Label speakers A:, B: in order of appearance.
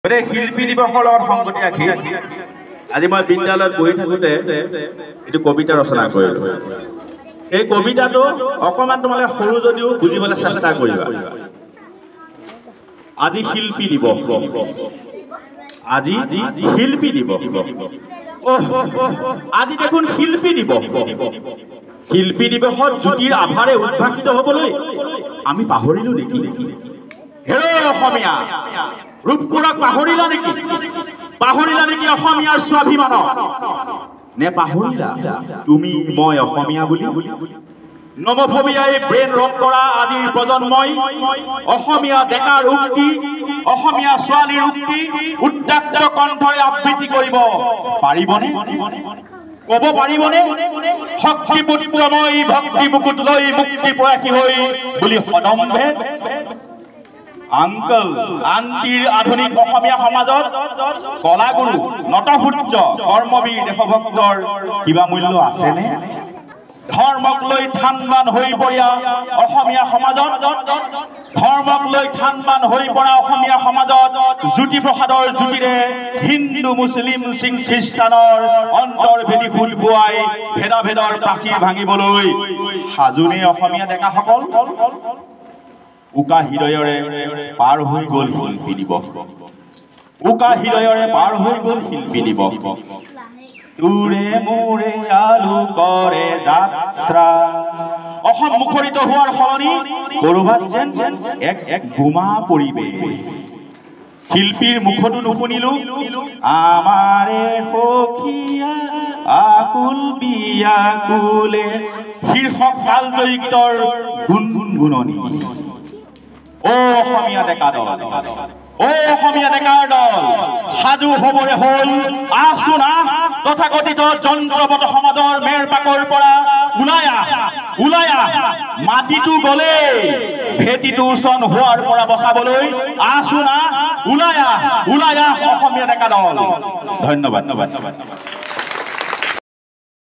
A: গতিকে শিল্পী দিৱসৰ লগত সংগতি ৰাখি আজি মই বিদ্যালয়ত পঢ়ি থাকোঁতে এইটো কবিতা ৰচনা কৰিলোঁ। এই কবিতাটো অকণমান তোমালোকে সৰু যদিও বুজিবলৈ চেষ্টা কৰিবা। আজি শিল্পী দিৱস, আজি শিল্পী দিৱস, আজি দেখোন শিল্পী দিৱস। শিল্পী দিৱসত জ্যোতিৰ আভাৰে উদ্ভাসিত হ'বলৈ আমি পাহৰিলো নেকি? হেৰ' অসমীয়া, ৰূপকোণক পাহৰিলা নেকি? পাহৰিলা নেকি অসমীয়াৰ স্বাভিমানক? নে পাহৰিলা তুমি মই অসমীয়া বুলি? নমফবিয়াই ব্ৰেইন ৰট কৰা আজিৰ প্ৰজন্মই অসমীয়া ডেকাৰ উক্তি, অসমীয়া ছোৱালীৰ উক্তি উদ্যাক্ত কণ্ঠৰে আবৃত্তি কৰিব পাৰিবনে? ক'ব পাৰিবনে? শক্তি পুত্ৰময় ভক্তি বুকুত লৈ মুক্তি প্ৰয়াসী হৈ বুলি সদম্ভে আংকল আন্টিৰ আধুনিক অসমীয়া সমাজত কলাগুৰু, নটসূৰ্য, কৰ্মবীৰ, দেশভক্তৰ কিবা মূল্য আছেনে? ধৰ্মক লৈ থানবান হৈ পৰা অসমীয়া সমাজত, ধৰ্মক লৈ থানবান হৈ পৰা অসমীয়া সমাজত জ্যোতিপ্ৰসাদৰ জ্যোতিৰে হিন্দু, মুছলিম, শিখ, খ্ৰীষ্টানৰ অন্তৰ ভেদি খোল বোৱাই ভেদাভেদৰ প্ৰাচীৰ ভাঙিবলৈ সাজুনে অসমীয়া ডেকাসকল? উকা হৃদয়ৰে পাৰ হৈ গ'ল শিল্পী দিৱস, উকা হৃদয়ৰে পাৰ হৈ গ'ল শিল্পী দিৱস। তোৰে মোৰে আলোকৰে যাত্ৰা, অসম মুখৰিত হোৱাৰ সলনি কৰবাত যেন এক বোমা পৰিৱেশ। শিল্পীৰ মুখতো নুশুনিলো আমাৰে সখীয়া আকুল বিয়াকুলে শীৰ্ষক কালজয়ী গীতৰ গুণগুণনি। অ অসমীয়া ডেকা দল, অ অসমীয়া ডেকাৰ দল, সাজু হবৰে হ'ল আহচোন আহ, তথাকথিত যন্ত্ৰবত সমাজৰ মেৰ পাকৰ পৰা ওলাই আহ, ওলাই আহ। মাটিটো গলে ভেটিটো চন হোৱাৰ পৰা বচাবলৈ আহচোন আহ, ওলাই আহ, ওলাই আহ অসমীয়া ডেকা দল। ধন্যবাদ।